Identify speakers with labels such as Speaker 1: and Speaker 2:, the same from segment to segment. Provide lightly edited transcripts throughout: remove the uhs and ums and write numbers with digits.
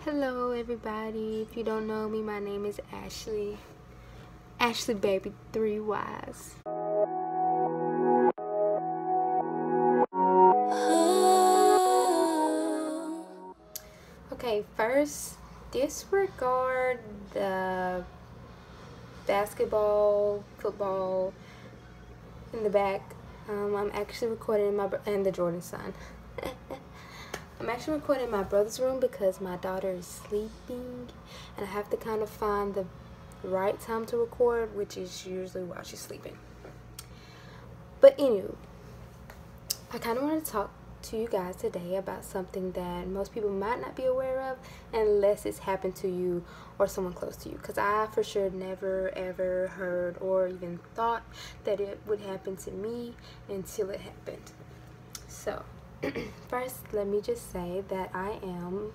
Speaker 1: Hello everybody, if you don't know me, my name is Ashley Baby 3 Ys. Okay, first, disregard the basketball, football in the back. I'm actually recording and the Jordan sign. I'm actually recording in my brother's room because my daughter is sleeping and I have to kind of find the right time to record, which is usually while she's sleeping. But anyway, I kind of want to talk to you guys today about something that most people might not be aware of unless it's happened to you or someone close to you, because I for sure never ever heard or even thought that it would happen to me until it happened. So first, let me just say that I am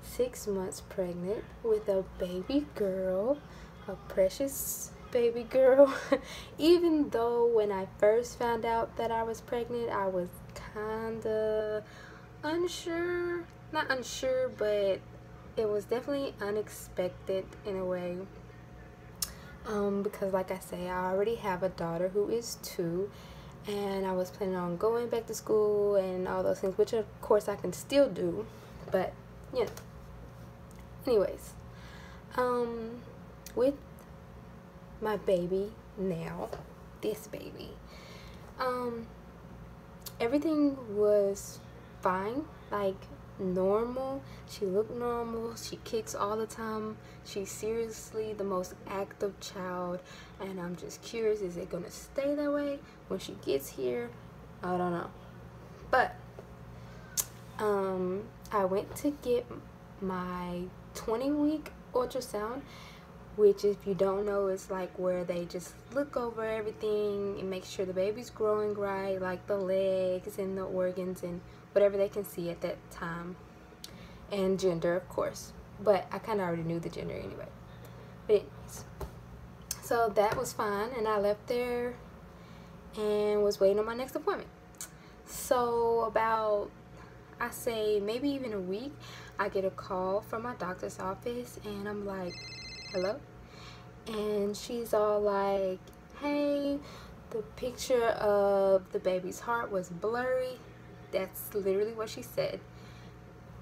Speaker 1: 6 months pregnant with a baby girl, a precious baby girl. Even though when I first found out that I was pregnant, I was kinda unsure. Not unsure, but it was definitely unexpected in a way. Because like I say, I already have a daughter who is 2. And I was planning on going back to school and all those things, which of course I can still do, but you know. Anyways, with my baby now, this baby, everything was fine, like normal. She looked normal. She kicks all the time. She's seriously the most active child, and I'm just curious, is it gonna stay that way when she gets here? I don't know. But I went to get my 20-week ultrasound, which, if you don't know, is like where they just look over everything and make sure the baby's growing right, like the legs and the organs and whatever they can see at that time, and gender, of course. But I kind of already knew the gender anyway. But anyways, so that was fine, and I left there and was waiting on my next appointment. So about, I say maybe even a week, I get a call from my doctor's office, and I'm like, hello? And she's all like, hey, the picture of the baby's heart was blurry. That's literally what she said.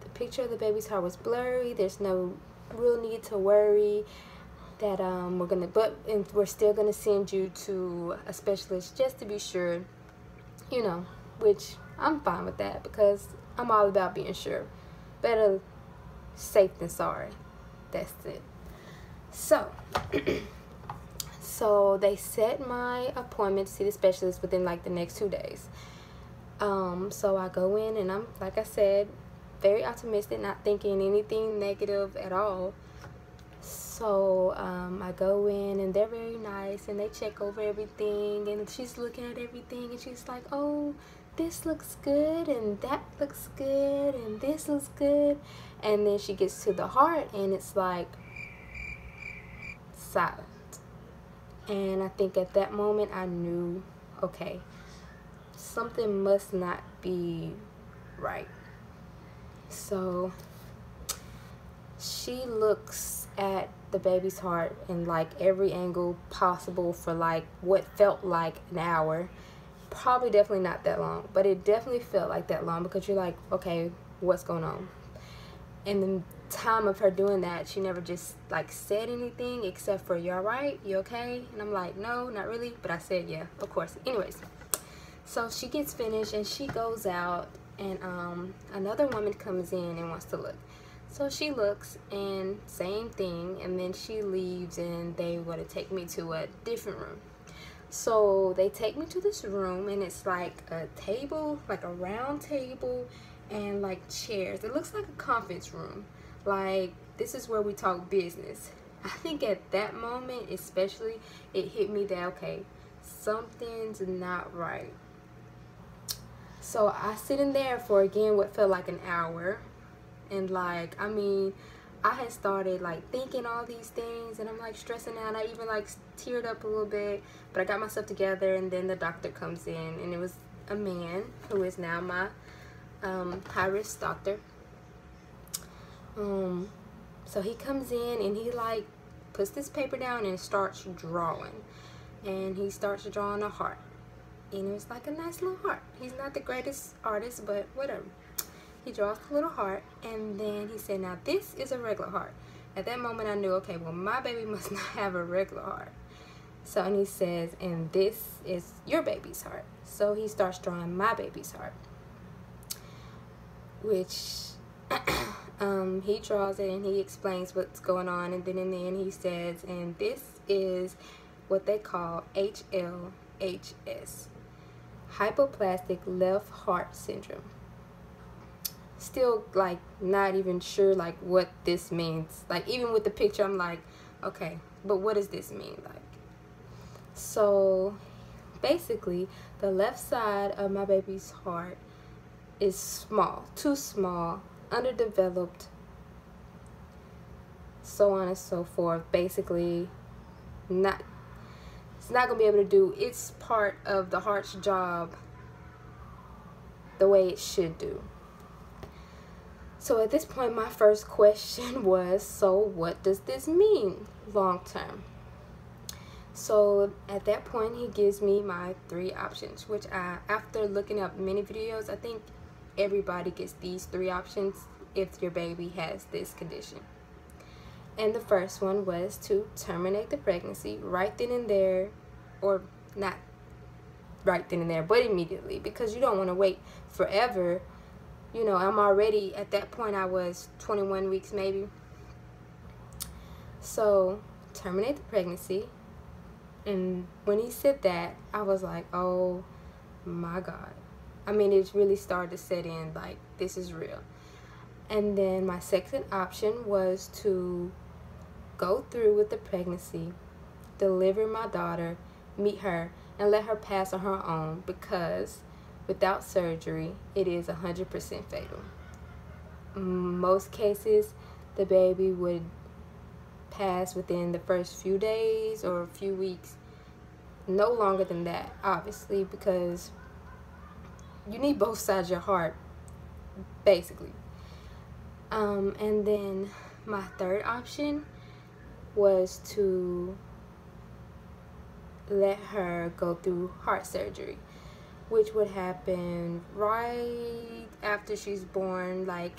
Speaker 1: The picture of the baby's heart was blurry. There's no real need to worry that we're still gonna send you to a specialist just to be sure, you know, which I'm fine with that because I'm all about being sure. Better safe than sorry. That's it. So so they set my appointment to see the specialist within like the next 2 days. So I go in and I'm, like I said, very optimistic, not thinking anything negative at all. So I go in and they're very nice and they check over everything, and she's looking at everything and she's like, oh, this looks good and that looks good and this looks good. And then she gets to the heart and it's like silent. And I think at that moment I knew, okay, something must not be right. So she looks at the baby's heart in like every angle possible for like what felt like an hour. Probably definitely not that long, but it definitely felt like that long because you're like, okay, what's going on? In the time of her doing that, she never just like said anything except for, you all right? You okay? And I'm like, no, not really, but I said yeah, of course. Anyways, so she gets finished and she goes out, and another woman comes in and wants to look. So she looks and same thing, and then she leaves and they want to take me to a different room. So they take me to this room and it's like a table, like a round table, and like chairs. It looks like a conference room. Like, this is where we talk business. I think at that moment especially, it hit me that, okay, something's not right. So I sit in there for, again, what felt like an hour. And like, I mean, I had started like thinking all these things and I'm like stressing out. I even like teared up a little bit, but I got myself together, and then the doctor comes in, and it was a man who is now my high-risk doctor. So he comes in and he like puts this paper down and starts drawing. And he starts drawing a heart. And it's like a nice little heart. He's not the greatest artist, but whatever. He draws a little heart, and then he said, now this is a regular heart. At that moment I knew, okay, well my baby must not have a regular heart. So, and he says, and this is your baby's heart. So he starts drawing my baby's heart, which he draws it and he explains what's going on, and then in the end he says, and this is what they call HLHS, hypoplastic left heart syndrome. Still like not even sure like what this means. Like even with the picture I'm like, okay, but what does this mean? Like, so basically the left side of my baby's heart is small, too small, underdeveloped, so on and so forth. Basically it's not gonna be able to do its part of the heart's job the way it should do. So at this point my first question was, so what does this mean long term? So at that point he gives me my 3 options, which after looking up many videos, I think everybody gets these 3 options if your baby has this condition. And the first one was to terminate the pregnancy right then and there, or not right then and there, but immediately, because you don't want to wait forever. You know, I'm already, at that point I was 21 weeks maybe. So terminate the pregnancy. And when he said that, I was like, oh my God. I mean, it really started to set in, like, this is real. And then my second option was to go through with the pregnancy, deliver my daughter, meet her, and let her pass on her own, because without surgery, it is 100% fatal. Most cases, the baby would pass within the first few days or a few weeks. No longer than that, obviously, because you need both sides of your heart, basically. And then my third option was to let her go through heart surgery, which would happen right after she's born, like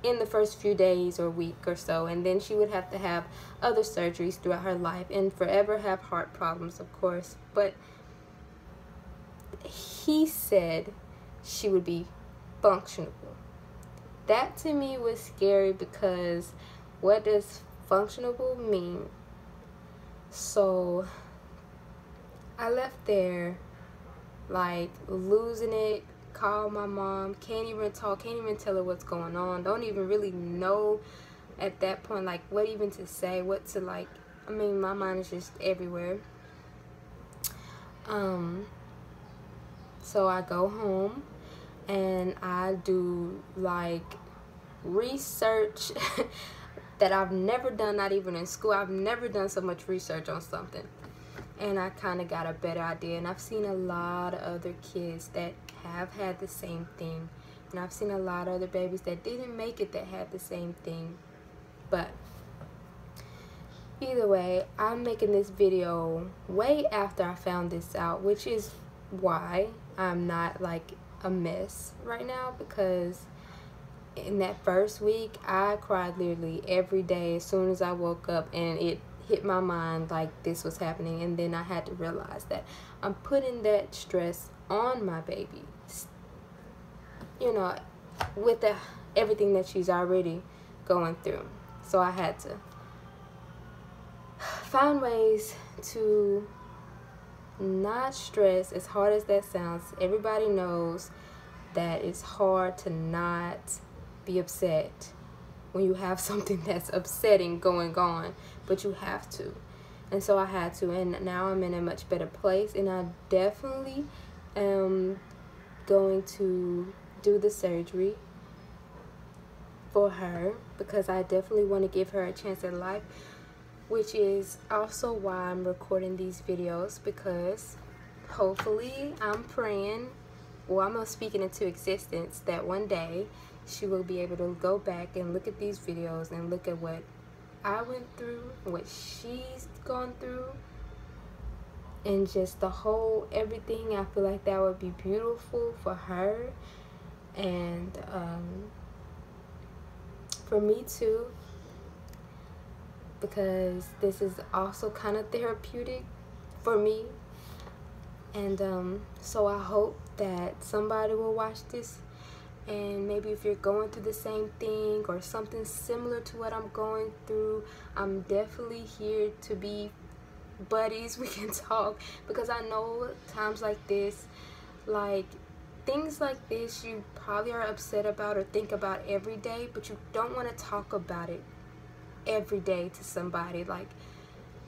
Speaker 1: in the first few days or week or so, and then she would have to have other surgeries throughout her life and forever have heart problems, of course. But he said she would be functional. That to me was scary, because what does functional mean? So I left there like losing it, called my mom, can't even talk, can't even tell her what's going on, don't even really know at that point like what even to say, what to like. I mean, my mind is just everywhere. So I go home and I do like research that I've never done, not even in school. I've never done so much research on something. And I kind of got a better idea. And I've seen a lot of other kids that have had the same thing. And I've seen a lot of other babies that didn't make it that had the same thing. But either way, I'm making this video way after I found this out, which is why I'm not like a mess right now, because in that first week I cried literally every day as soon as I woke up, and it hit my mind like this was happening. And then I had to realize that I'm putting that stress on my baby, you know, with everything that she's already going through. So I had to find ways to not stress, as hard as that sounds. Everybody knows that it's hard to not be upset when you have something that's upsetting going on, but you have to. And so I had to, and now I'm in a much better place, and I definitely am going to do the surgery for her, because I definitely want to give her a chance at life, which is also why I'm recording these videos, because hopefully, I'm praying, well, I'm speaking into existence that one day she will be able to go back and look at these videos and look at what I went through, what she's gone through, and just the whole everything. I feel like that would be beautiful for her, and for me too, because this is also kind of therapeutic for me. And so I hope that somebody will watch this, and maybe if you're going through the same thing or something similar to what I'm going through, I'm definitely here to be buddies. We can talk, because I know times like this, like things like this, you probably are upset about or think about every day, but you don't want to talk about it every day to somebody. Like,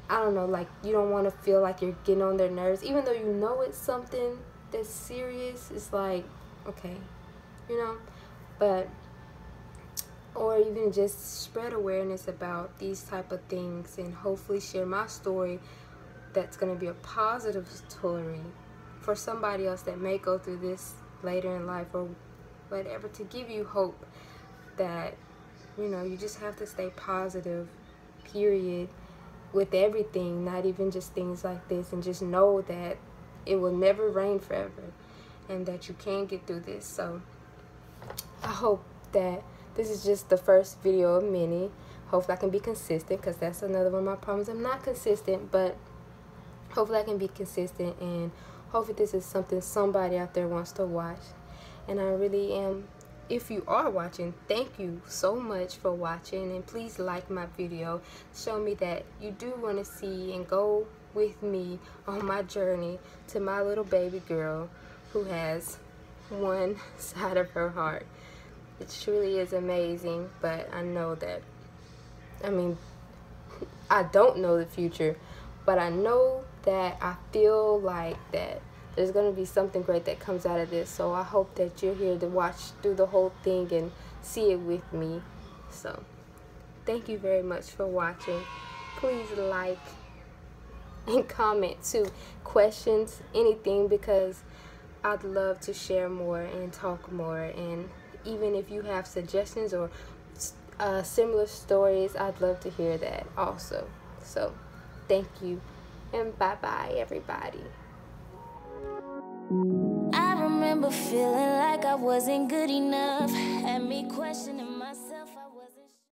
Speaker 1: I don't know, like you don't want to feel like you're getting on their nerves, even though you know it's something that's serious. It's like, okay, you know. But or even just spread awareness about these type of things, and hopefully share my story that's going to be a positive story for somebody else that may go through this later in life or whatever, to give you hope that, you know, you just have to stay positive, period, with everything, not even just things like this, and just know that it will never rain forever and that you can get through this. So I hope that this is just the first video of many. Hopefully I can be consistent, because that's another one of my problems. I'm not consistent, but hopefully I can be consistent, and hopefully this is something somebody out there wants to watch. And I really am. If you are watching, thank you so much for watching, and please like my video. Show me that you do want to see and go with me on my journey to my little baby girl who has one side of her heart. It truly is amazing, but I know that, I mean, I don't know the future, but I know that I feel like that there's going to be something great that comes out of this. So I hope that you're here to watch through the whole thing and see it with me. So thank you very much for watching. Please like and comment too, questions, anything, because I'd love to share more and talk more. And even if you have suggestions or similar stories, I'd love to hear that also. So thank you, and bye-bye, everybody.
Speaker 2: I remember feeling like I wasn't good enough, had me questioning myself.